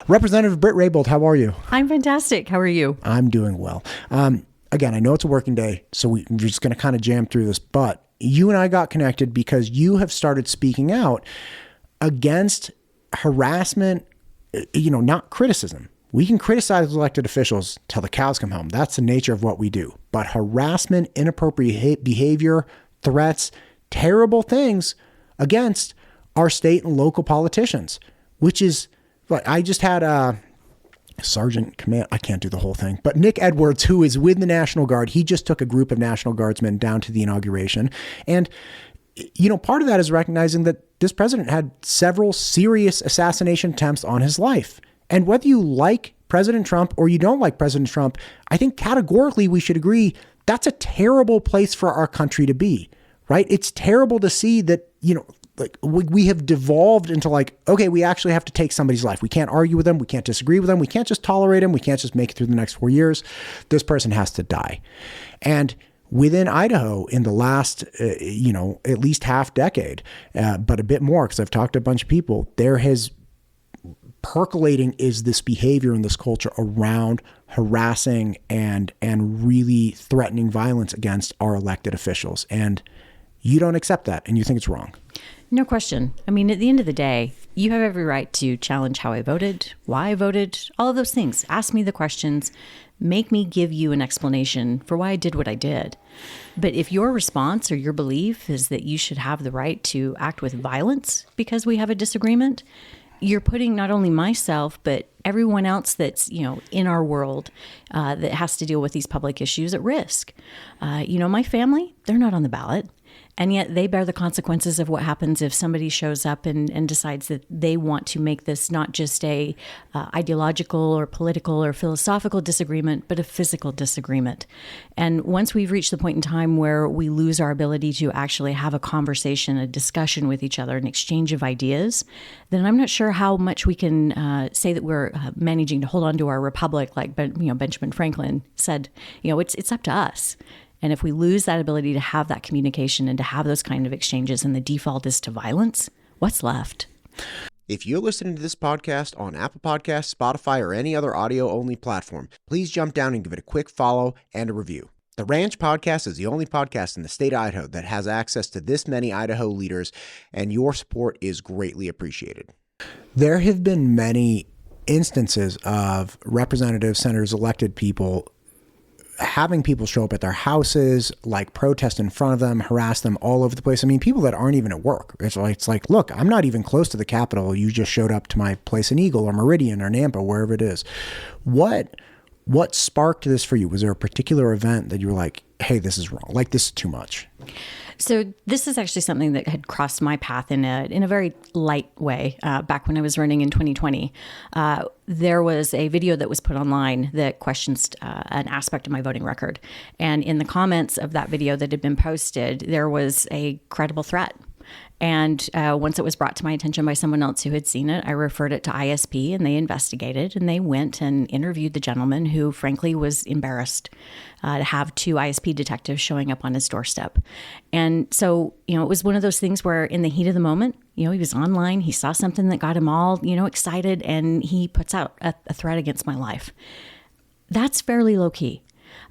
Representative Britt Raybould, how are you? I'm fantastic. How are you? I'm doing well. Again, I know it's a working day, so we're just going to kind of jam through this, but you and I got connected because you have started speaking out against harassment, not criticism. We can criticize elected officials till the cows come home. That's the nature of what we do. But harassment, inappropriate behavior, threats, terrible things against our state and local politicians, which is like, I just had a Sergeant Command, I can't do the whole thing, but Nick Edwards, who is with the National Guard, he just took a group of National Guardsmen down to the inauguration. And, part of that is recognizing that this president had several serious assassination attempts on his life. And whether you like President Trump or you don't like President Trump, I think categorically we should agree that's a terrible place for our country to be, right? It's terrible to see that, we have devolved into okay, we actually have to take somebody's life. We can't argue with them. We can't disagree with them. We can't just tolerate them. We can't just make it through the next 4 years. This person has to die. And within Idaho, in the last, at least half decade, but a bit more, because I've talked to a bunch of people, there has percolating is this behavior and this culture around harassing and really threatening violence against our elected officials. And you don't accept that and you think it's wrong. No question. I mean, at the end of the day, you have every right to challenge how I voted, why I voted, all of those things. Ask me the questions, make me give you an explanation for why I did what I did. But if your response or your belief is that you should have the right to act with violence because we have a disagreement, you're putting not only myself, but everyone else that's, in our world that has to deal with these public issues at risk. My family, they're not on the ballot. And yet they bear the consequences of what happens if somebody shows up and decides that they want to make this not just a ideological or political or philosophical disagreement, but a physical disagreement. And once we've reached the point in time where we lose our ability to actually have a conversation, a discussion with each other, an exchange of ideas, then I'm not sure how much we can say that we're managing to hold on to our republic, like Benjamin Franklin said. It's up to us. And if we lose that ability to have that communication and to have those kind of exchanges and the default is to violence, what's left? If you're listening to this podcast on Apple Podcasts, Spotify, or any other audio-only platform, please jump down and give it a quick follow and a review. The Ranch Podcast is the only podcast in the state of Idaho that has access to this many Idaho leaders, and your support is greatly appreciated. There have been many instances of representatives, senators, elected people having people show up at their houses, protest in front of them, harass them all over the place. I mean, people that aren't even at work. It's like, look, I'm not even close to the Capitol. You just showed up to my place in Eagle or Meridian or Nampa, wherever it is. What sparked this for you? Was there a particular event that you were like, hey, this is wrong? This is too much? So this is actually something that had crossed my path in a very light way back when I was running in 2020. There was a video that was put online that questions an aspect of my voting record. And in the comments of that video that had been posted, there was a credible threat. And once it was brought to my attention by someone else who had seen it, I referred it to ISP and they investigated and they went and interviewed the gentleman who frankly was embarrassed to have two ISP detectives showing up on his doorstep. And so, it was one of those things where in the heat of the moment, he was online, he saw something that got him all, excited, and he puts out a threat against my life. That's fairly low key.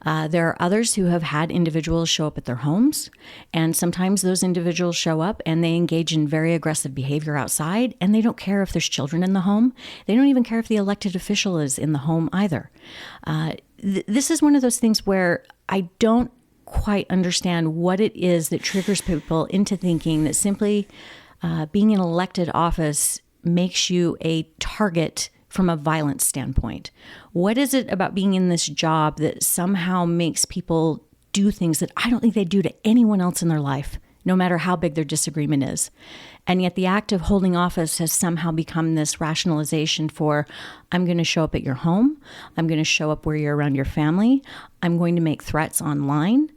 There are others who have had individuals show up at their homes, and sometimes those individuals show up and they engage in very aggressive behavior outside, and they don't care if there's children in the home. They don't even care if the elected official is in the home either. This is one of those things where I don't quite understand what it is that triggers people into thinking that simply being in elected office makes you a target from a violence standpoint. What is it about being in this job that somehow makes people do things that I don't think they do to anyone else in their life, no matter how big their disagreement is? And yet the act of holding office has somehow become this rationalization for, I'm going to show up at your home. I'm going to show up where you're around your family. I'm going to make threats online.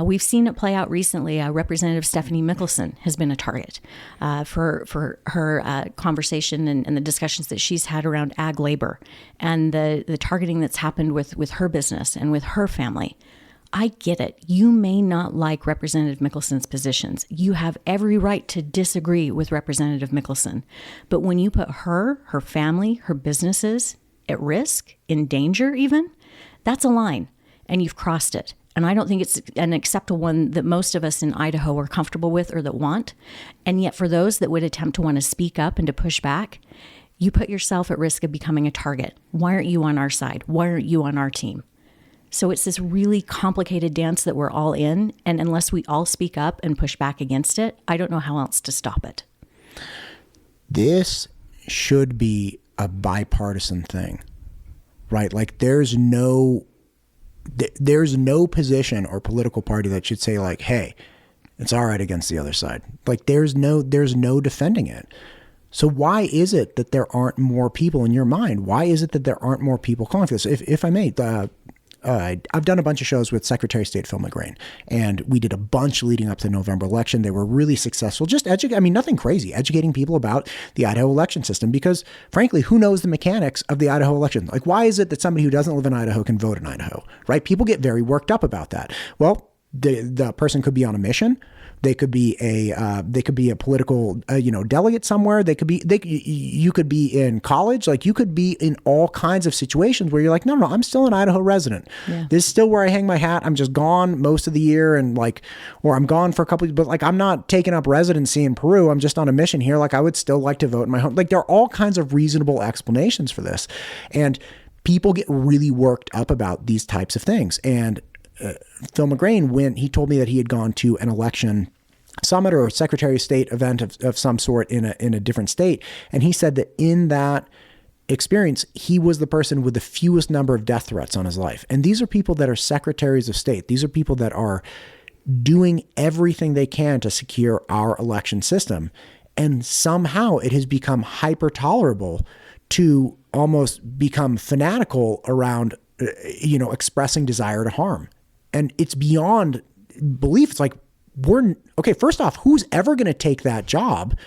We've seen it play out recently. Representative Stephanie Mickelson has been a target for her conversation and the discussions that she's had around ag labor and the targeting that's happened with her business and with her family. I get it. You may not like Representative Mickelson's positions. You have every right to disagree with Representative Mickelson. But when you put her family, her businesses at risk, in danger even, that's a line, and you've crossed it. And I don't think it's an acceptable one that most of us in Idaho are comfortable with or that want. And yet for those that would attempt to want to speak up and to push back, you put yourself at risk of becoming a target. Why aren't you on our side? Why aren't you on our team? So it's this really complicated dance that we're all in. And unless we all speak up and push back against it, I don't know how else to stop it. This should be a bipartisan thing, right? Like there's no position or political party that should say like, hey, it's all right against the other side. Like there's no defending it. So why is it that there aren't more people in your mind? Why is it that there aren't more people calling for this? If I may, I've done a bunch of shows with Secretary of State Phil McGrain, and we did a bunch leading up to the November election. They were really successful. Just nothing crazy, educating people about the Idaho election system, because frankly, who knows the mechanics of the Idaho election? Like, why is it that somebody who doesn't live in Idaho can vote in Idaho, right? People get very worked up about that. Well, the person could be on a mission. They could be a political delegate somewhere. You could be in college. Like you could be in all kinds of situations where you're like, no, I'm still an Idaho resident. Yeah. This is still where I hang my hat. I'm just gone most of the year, or I'm gone for a couple of, but like I'm not taking up residency in Peru. I'm just on a mission here. Like I would still like to vote in my home. Like there are all kinds of reasonable explanations for this, and people get really worked up about these types of things. And Phil McGrain, he told me that he had gone to an election summit or a Secretary of State event of some sort in a different state. And he said that in that experience, he was the person with the fewest number of death threats on his life. And these are people that are secretaries of state. These are people that are doing everything they can to secure our election system. And somehow it has become hyper tolerable to almost become fanatical around, expressing desire to harm. And it's beyond belief. It's like, first off, who's ever going to take that job?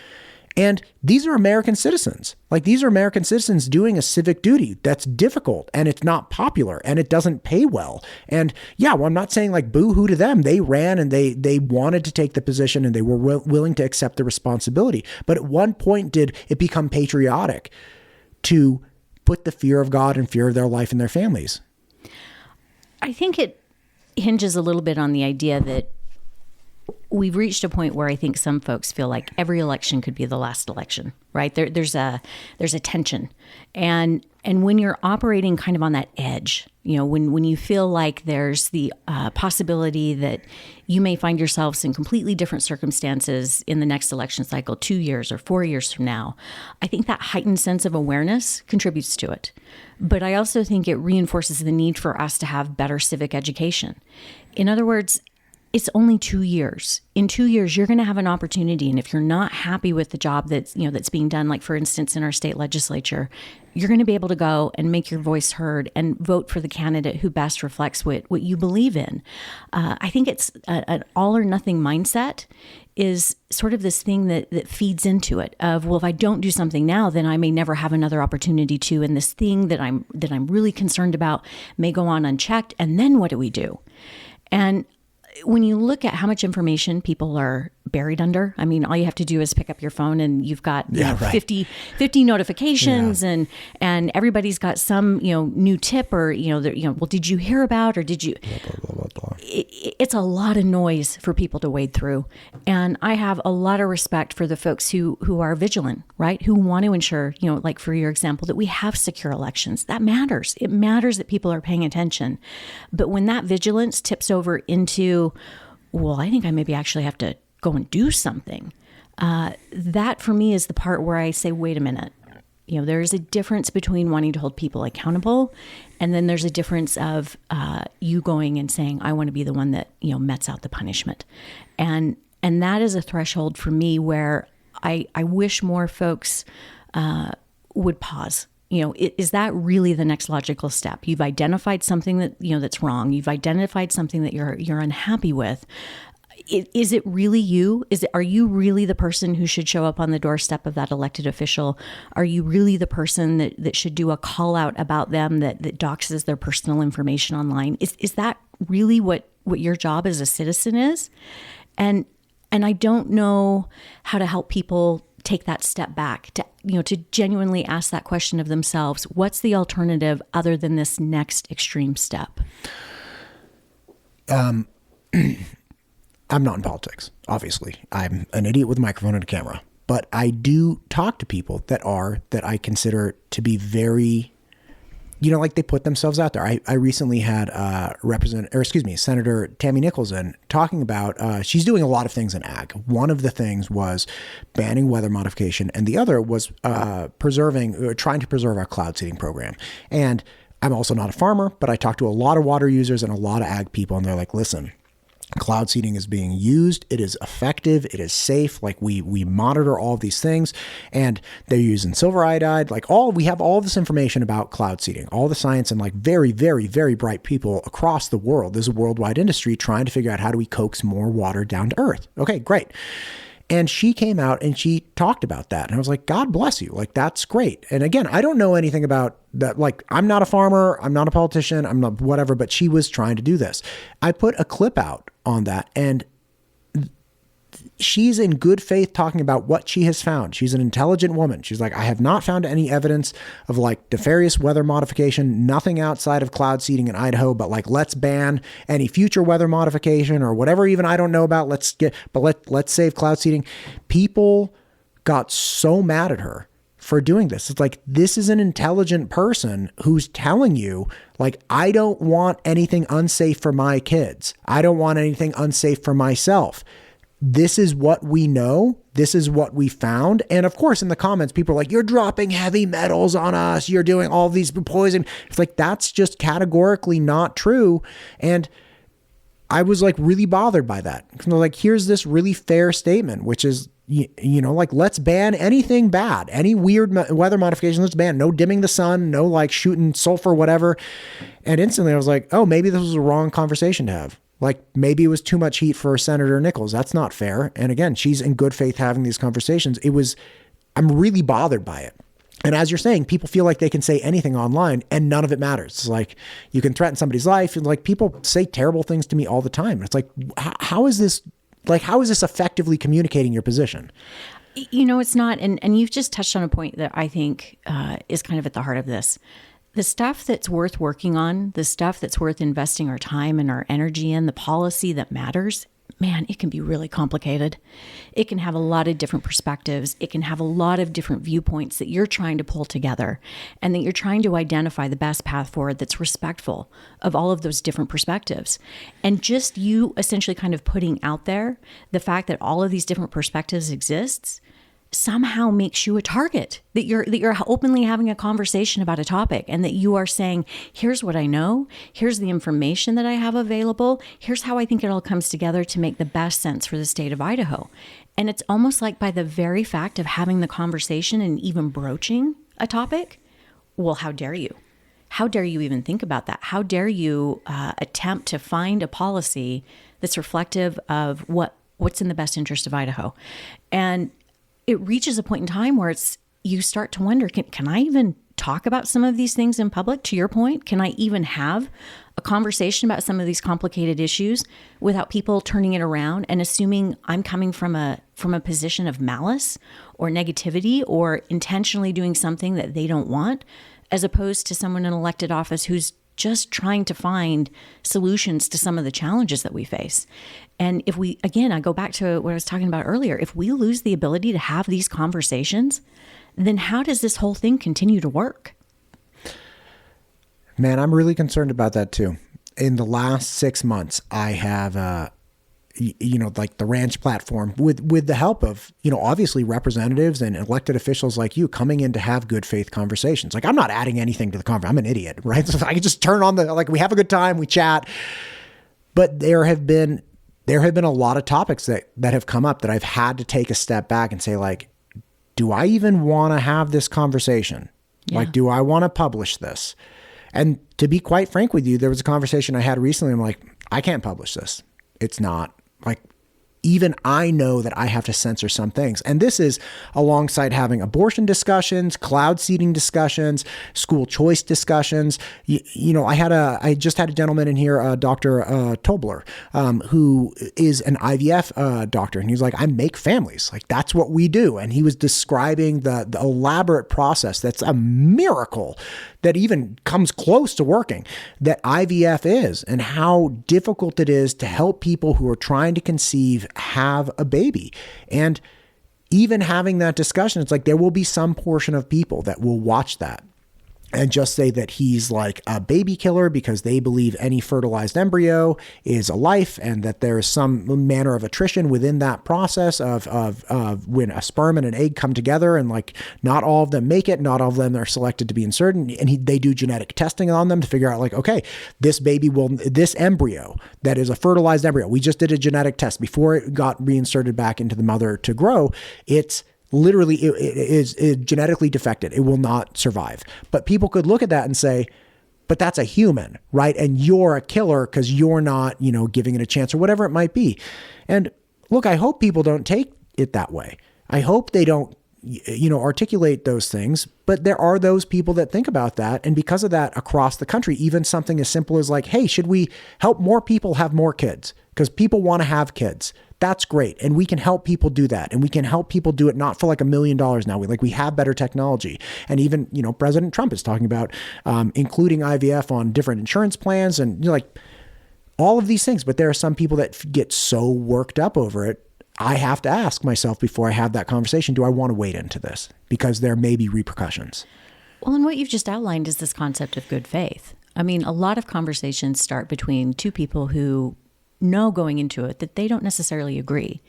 And these are American citizens. Like these are American citizens doing a civic duty that's difficult, and it's not popular, and it doesn't pay well. And yeah, well, I'm not saying like boo-hoo to them. They ran and they wanted to take the position, and they were willing to accept the responsibility. But at one point did it become patriotic to put the fear of God and fear of their life and their families? I think it hinges a little bit on the idea that we've reached a point where I think some folks feel like every election could be the last election, right? There's a tension. And when you're operating kind of on that edge, when you feel like there's the possibility that you may find yourselves in completely different circumstances in the next election cycle, 2 years or 4 years from now, I think that heightened sense of awareness contributes to it. But I also think it reinforces the need for us to have better civic education. In other words, it's only 2 years. In 2 years, you're going to have an opportunity. And if you're not happy with the job that's being done, like for instance, in our state legislature, you're going to be able to go and make your voice heard and vote for the candidate who best reflects what you believe in. I think it's an all or nothing mindset is sort of this thing that feeds into it of, well, if I don't do something now, then I may never have another opportunity to, and this thing that I'm really concerned about may go on unchecked. And then what do we do? And when you look at how much information people are buried under, I mean, all you have to do is pick up your phone and you've got 50 notifications, and everybody's got some new tip or well, did you hear about, or did you? Blah, blah, blah, blah. It's a lot of noise for people to wade through, and I have a lot of respect for the folks who are vigilant, right? Who want to ensure, like for your example, that we have secure elections. That matters. It matters that people are paying attention, but when that vigilance tips over into, well, I think I maybe actually have to go and do something. That for me is the part where I say, wait a minute. There is a difference between wanting to hold people accountable, and then there's a difference of you going and saying, I want to be the one that, mets out the punishment. And that is a threshold for me where I wish more folks would pause. Is that really the next logical step? You've identified something that, that's wrong. You've identified something that you're unhappy with. Is it really you? Are you really the person who should show up on the doorstep of that elected official? Are you really the person that should do a call out about them that doxes their personal information online? Is that really what your job as a citizen is? And I don't know how to help people take that step back to genuinely ask that question of themselves. What's the alternative other than this next extreme step? I'm not in politics, obviously. I'm an idiot with a microphone and a camera. But I do talk to people that I consider to be very, like they put themselves out there. I recently had Senator Tammy Nichols in talking about, she's doing a lot of things in ag. One of the things was banning weather modification, and the other was trying to preserve our cloud seeding program. And I'm also not a farmer, but I talk to a lot of water users and a lot of ag people, and they're like, listen, cloud seeding is being used. It is effective. It is safe. Like we monitor all of these things, and they're using silver iodide. We have all this information about cloud seeding, all the science, and like very, very, very bright people across the world. There's a worldwide industry trying to figure out how do we coax more water down to earth. Okay, great. And she came out and she talked about that. And I was like, God bless you. Like, that's great. And again, I don't know anything about that. Like, I'm not a farmer. I'm not a politician. I'm not whatever, but she was trying to do this. I put a clip out on that, and she's in good faith talking about what she has found. She's an intelligent woman. She's like, I have not found any evidence of like nefarious weather modification, nothing outside of cloud seeding in Idaho, but like, let's ban any future weather modification or whatever, even I don't know about. Let's save cloud seeding. People got so mad at her for doing this. It's like, this is an intelligent person who's telling you, like, I don't want anything unsafe for my kids. I don't want anything unsafe for myself. This is what we know. This is what we found. And of course, in the comments, people are like, you're dropping heavy metals on us. You're doing all these poison. It's like, that's just categorically not true. And I was like really bothered by that. Like, here's this really fair statement, which is, like, let's ban anything bad, any weird weather modification. Let's ban no dimming the sun, no like shooting sulfur, whatever. And instantly I was like, oh, maybe this was a wrong conversation to have. Like, maybe it was too much heat for Senator Nichols. That's not fair. And again, she's in good faith having these conversations. I'm really bothered by it. And as you're saying, people feel like they can say anything online and none of it matters. It's like, you can threaten somebody's life. And like, people say terrible things to me all the time. It's like, how is this effectively communicating your position? It's not. And you've just touched on a point that I think is kind of at the heart of this. The stuff that's worth working on, the stuff that's worth investing our time and our energy in, the policy that matters, man, it can be really complicated. It can have a lot of different perspectives. It can have a lot of different viewpoints that you're trying to pull together, and that you're trying to identify the best path forward that's respectful of all of those different perspectives. And just you essentially kind of putting out there the fact that all of these different perspectives exists somehow makes you a target, that you're openly having a conversation about a topic, and that you are saying, here's what I know, here's the information that I have available, here's how I think it all comes together to make the best sense for the state of Idaho. And it's almost like by the very fact of having the conversation and even broaching a topic, well, how dare you? How dare you even think about that? How dare you attempt to find a policy that's reflective of what's in the best interest of Idaho? And it reaches a point in time where you start to wonder, can I even talk about some of these things in public? To your point, can I even have a conversation about some of these complicated issues without people turning it around and assuming I'm coming from a position of malice or negativity or intentionally doing something that they don't want, as opposed to someone in elected office who's just trying to find solutions to some of the challenges that we face. And if I go back to what I was talking about earlier, if we lose the ability to have these conversations, then how does this whole thing continue to work? Man, I'm really concerned about that too. In the last 6 months, I have, like the ranch platform with the help of, obviously representatives and elected officials like you coming in to have good faith conversations. Like, I'm not adding anything to the conversation. I'm an idiot, right? So I can just turn on we have a good time, we chat. But there have been a lot of topics that have come up that I've had to take a step back and say, like, do I even want to have this conversation? Yeah. Like, do I want to publish this? And to be quite frank with you, there was a conversation I had recently. I'm like, I can't publish this. It's not like, even I know that I have to censor some things. And this is alongside having abortion discussions, cloud seeding discussions, school choice discussions. I just had a gentleman in here, Dr. Tobler, who is an IVF doctor. And he's like, I make families. Like, that's what we do. And he was describing the elaborate process that's a miracle that even comes close to working, that IVF is, and how difficult it is to help people who are trying to conceive have a baby. And even having that discussion, it's like there will be some portion of people that will watch that and just say that he's like a baby killer because they believe any fertilized embryo is a life, and that there is some manner of attrition within that process of when a sperm and an egg come together, and like not all of them make it, not all of them are selected to be inserted, and they do genetic testing on them to figure out like, okay, this embryo that is a fertilized embryo, we just did a genetic test before it got reinserted back into the mother to grow, it's literally, it is genetically defected. It will not survive. But people could look at that and say, but that's a human, right? And you're a killer because you're not, giving it a chance or whatever it might be. And look, I hope people don't take it that way. I hope they don't, articulate those things. But there are those people that think about that. And because of that, across the country, even something as simple as like, hey, should we help more people have more kids? Because people want to have kids. That's great. And we can help people do that. And we can help people do it not for like $1 million now. We have better technology. And even, President Trump is talking about including IVF on different insurance plans and all of these things. But there are some people that get so worked up over it. I have to ask myself before I have that conversation, do I want to wade into this? Because there may be repercussions. Well, and what you've just outlined is this concept of good faith. I mean, a lot of conversations start between two people who know going into it that they don't necessarily agree,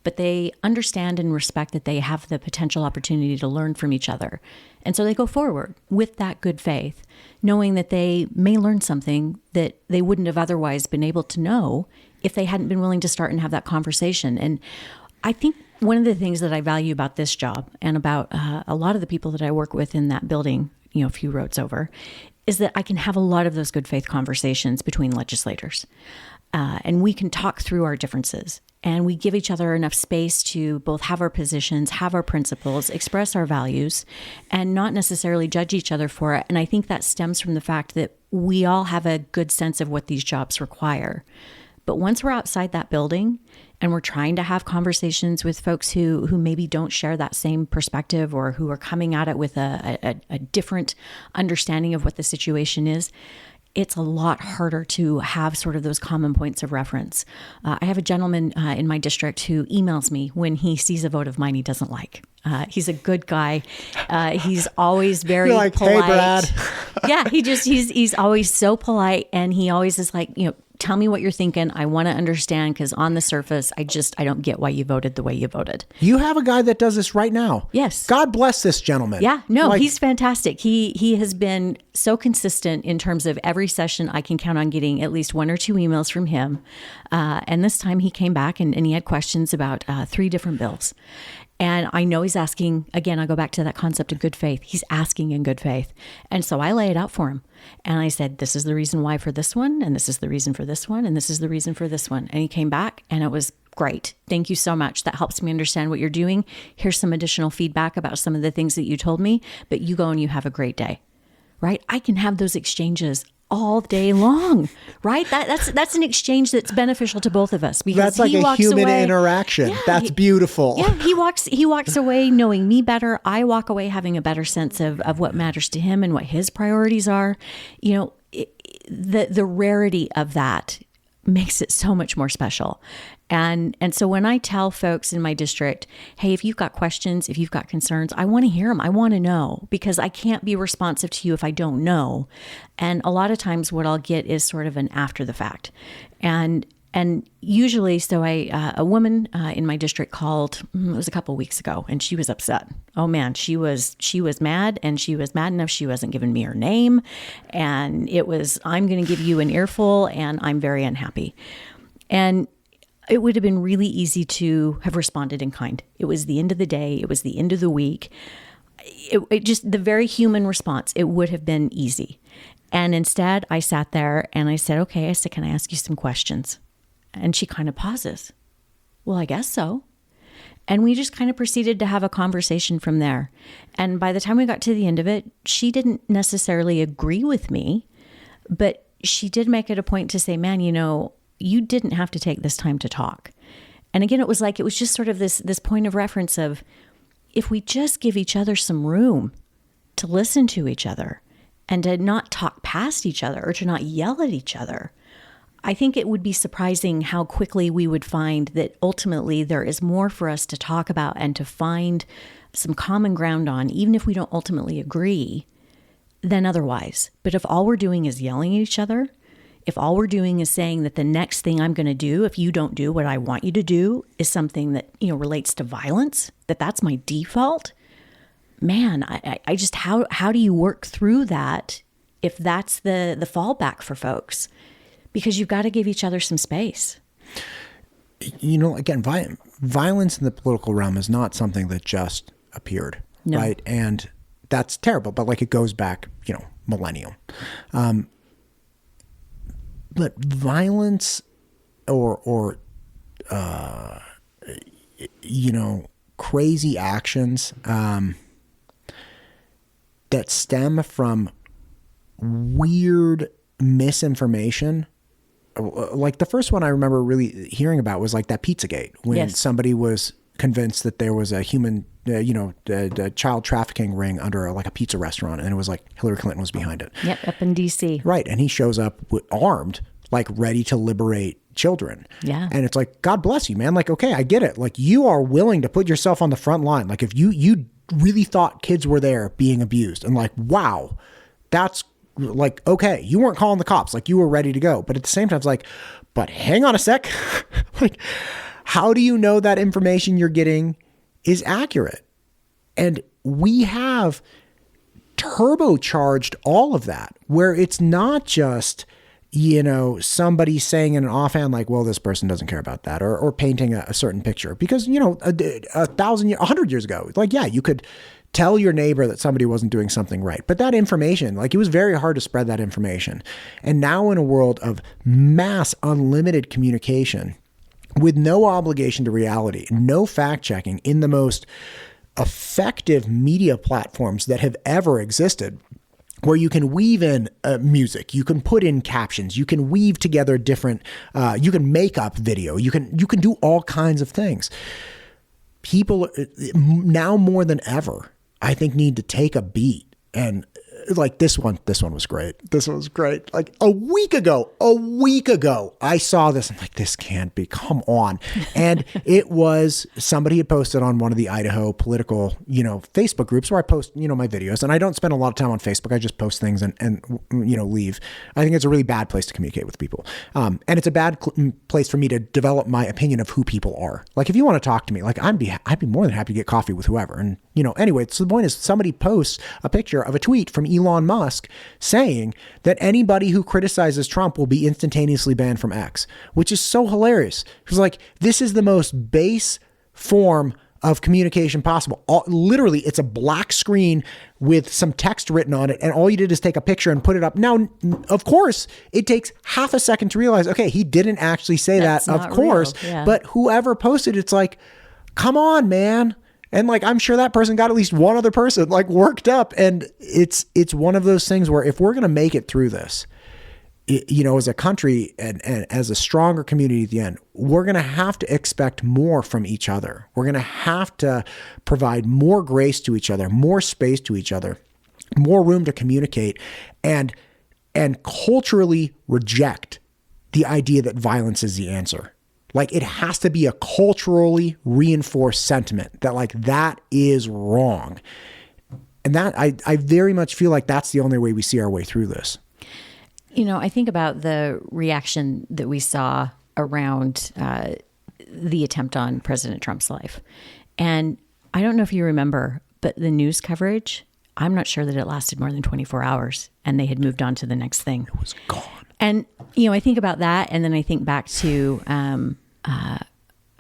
but they understand and respect that they have the potential opportunity to learn from each other. And so they go forward with that good faith, knowing that they may learn something that they wouldn't have otherwise been able to know if they hadn't been willing to start and have that conversation. And I think one of the things that I value about this job and about a lot of the people that I work with in that building, a few roads over, is that I can have a lot of those good faith conversations between legislators. And we can talk through our differences, and we give each other enough space to both have our positions, have our principles, express our values, and not necessarily judge each other for it. And I think that stems from the fact that we all have a good sense of what these jobs require. But once we're outside that building and we're trying to have conversations with folks who maybe don't share that same perspective, or who are coming at it with a different understanding of what the situation is, it's a lot harder to have sort of those common points of reference. I have a gentleman in my district who emails me when he sees a vote of mine he doesn't like. He's a good guy. He's always very polite. Hey, Brad. Yeah, he's always so polite, and he always is like, tell me what you're thinking. I want to understand, because on the surface, I don't get why you voted the way you voted. You have a guy that does this right now. Yes. God bless this gentleman. Yeah, no, he's fantastic. He has been so consistent in terms of every session. I can count on getting at least 1 or 2 emails from him. And this time he came back and he had questions about 3 different bills. And I know he's asking, again, I'll go back to that concept of good faith. He's asking in good faith. And so I lay it out for him. And I said, this is the reason why for this one, and this is the reason for this one, and this is the reason for this one. And he came back and it was great. Thank you so much. That helps me understand what you're doing. Here's some additional feedback about some of the things that you told me, but you go and you have a great day, right? I can have those exchanges all day long, right? That's an exchange that's beneficial to both of us, because that's like a human interaction. Yeah, that's beautiful. Yeah, he walks away knowing me better. I walk away having a better sense of what matters to him and what his priorities are. The rarity of that makes it so much more special. And so when I tell folks in my district, hey, if you've got questions, if you've got concerns, I want to hear them. I want to know, because I can't be responsive to you if I don't know. And a lot of times what I'll get is sort of an after the fact. And usually, so a woman in my district called, it was a couple of weeks ago, and she was upset. Oh man, she was mad, and she was mad enough she wasn't giving me her name. And it was, I'm going to give you an earful, and I'm very unhappy. And it would have been really easy to have responded in kind. It was the end of the day. It was the end of the week. It just, the very human response, it would have been easy. And instead I sat there and I said, okay, can I ask you some questions? And she kind of pauses. well, I guess so. And we just kind of proceeded to have a conversation from there. And by the time we got to the end of it, she didn't necessarily agree with me, but she did make it a point to say, man, you didn't have to take this time to talk. And again, it was just sort of this point of reference of, if we just give each other some room to listen to each other and to not talk past each other or to not yell at each other, I think it would be surprising how quickly we would find that ultimately there is more for us to talk about and to find some common ground on, even if we don't ultimately agree, than otherwise. But if all we're doing is yelling at each other, if all we're doing is saying that the next thing I'm going to do, if you don't do what I want you to do, is something that, relates to violence, that's my default, man, I just, how do you work through that if that's the fallback for folks? Because you've got to give each other some space. Again, violence in the political realm is not something that just appeared, no. Right? And that's terrible, but it goes back, millennium. But violence or crazy actions that stem from weird misinformation. The first one I remember really hearing about was that Pizzagate, when yes. somebody was convinced that there was a human, child trafficking ring under a pizza restaurant, and it was Hillary Clinton was behind it. Yep, up in D.C. Right, and he shows up armed, ready to liberate children. Yeah. And it's God bless you, man. Okay, I get it. You are willing to put yourself on the front line. If you really thought kids were there being abused, and wow, that's okay, you weren't calling the cops, you were ready to go. But at the same time, it's but hang on a sec. How do you know that information you're getting is accurate? And we have turbocharged all of that, where it's not just, somebody saying in an offhand, well, this person doesn't care about that, or painting a certain picture. Because, 100 years ago, yeah, you could tell your neighbor that somebody wasn't doing something right. But that information, it was very hard to spread that information. And now in a world of mass unlimited communication with no obligation to reality, no fact checking in the most effective media platforms that have ever existed, where you can weave in music, you can put in captions, you can weave together different, you can make up video, you can do all kinds of things. People now more than ever, I think, need to take a beat. And this one was great. This one was great. A week ago, I saw this. I'm this can't be, come on. And it was, somebody had posted on one of the Idaho political, Facebook groups where I post, my videos. And I don't spend a lot of time on Facebook. I just post things and leave. I think it's a really bad place to communicate with people. And it's a bad place for me to develop my opinion of who people are. If you want to talk to me, I'd be more than happy to get coffee with whoever. And, anyway, so the point is, somebody posts a picture of a tweet from Elon Musk saying that anybody who criticizes Trump will be instantaneously banned from X, which is so hilarious. Because this is the most base form of communication possible. Literally, it's a black screen with some text written on it, and all you did is take a picture and put it up. Now, of course, it takes half a second to realize, okay, he didn't actually say that, of course. Yeah. But whoever posted it's come on, man. And I'm sure that person got at least one other person worked up. And it's one of those things where if we're going to make it through this, as a country and as a stronger community at the end, we're going to have to expect more from each other. We're going to have to provide more grace to each other, more space to each other, more room to communicate, and culturally reject the idea that violence is the answer. It has to be a culturally reinforced sentiment that that is wrong. And that I very much feel that's the only way we see our way through this. I think about the reaction that we saw around the attempt on President Trump's life. And I don't know if you remember, but the news coverage, I'm not sure that it lasted more than 24 hours and they had moved on to the next thing. It was gone. And, I think about that. And then I think back to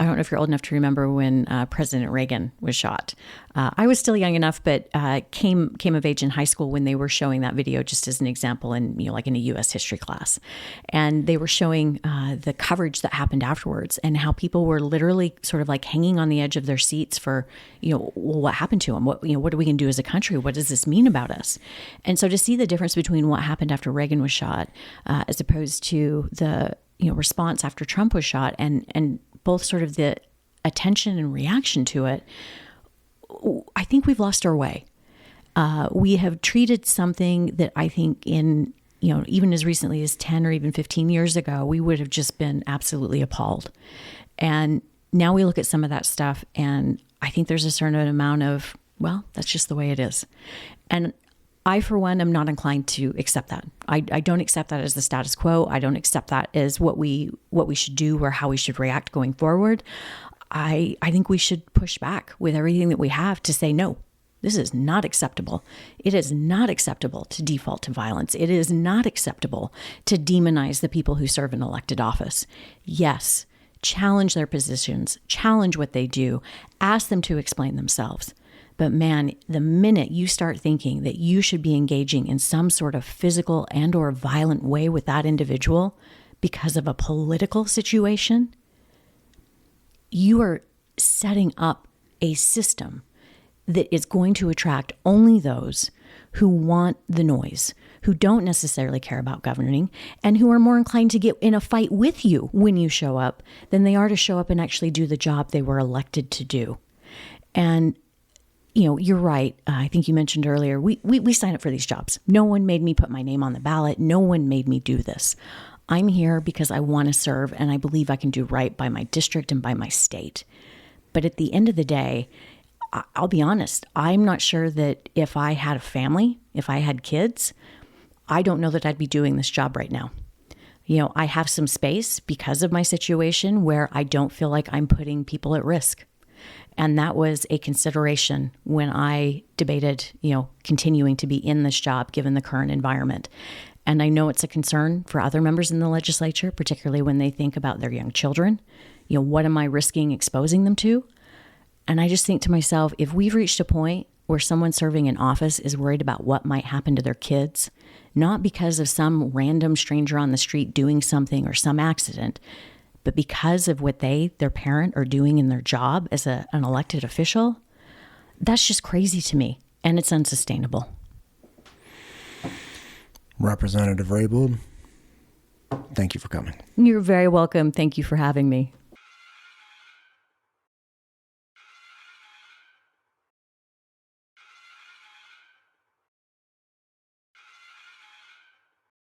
I don't know if you're old enough to remember when President Reagan was shot. I was still young enough, but came of age in high school when they were showing that video, just as an example, in like in a U.S. history class, and they were showing the coverage that happened afterwards, and how people were literally sort of like hanging on the edge of their seats for, well, what happened to him? What are we going to do as a country? What does this mean about us? And so to see the difference between what happened after Reagan was shot, as opposed to the response after Trump was shot, and both sort of the attention and reaction to it, I think we've lost our way. We have treated something that I think in, even as recently as 10 or even 15 years ago, we would have just been absolutely appalled. And now we look at some of that stuff, and I think there's a certain amount of, well, that's just the way it is. And I, for one, am not inclined to accept that. I don't accept that as the status quo. I don't accept that as what we should do or how we should react going forward. I think we should push back with everything that we have to say, no, this is not acceptable. It is not acceptable to default to violence. It is not acceptable to demonize the people who serve an elected office. Yes, challenge their positions, challenge what they do, ask them to explain themselves. But man, the minute you start thinking that you should be engaging in some sort of physical and or violent way with that individual because of a political situation, you are setting up a system that is going to attract only those who want the noise, who don't necessarily care about governing, and who are more inclined to get in a fight with you when you show up than they are to show up and actually do the job they were elected to do. And you're right. I think you mentioned earlier, we sign up for these jobs. No one made me put my name on the ballot. No one made me do this. I'm here because I want to serve, and I believe I can do right by my district and by my state. But at the end of the day, I'll be honest, I'm not sure that if I had a family, if I had kids, I don't know that I'd be doing this job right now. I have some space because of my situation where I don't feel like I'm putting people at risk. And that was a consideration when I debated, continuing to be in this job given the current environment. And I know it's a concern for other members in the legislature, particularly when they think about their young children. What am I risking exposing them to? And I just think to myself, if we've reached a point where someone serving in office is worried about what might happen to their kids, not because of some random stranger on the street doing something or some accident, but because of what their parent, are doing in their job as an elected official, that's just crazy to me, and it's unsustainable. Representative Raybould, thank you for coming. You're very welcome. Thank you for having me.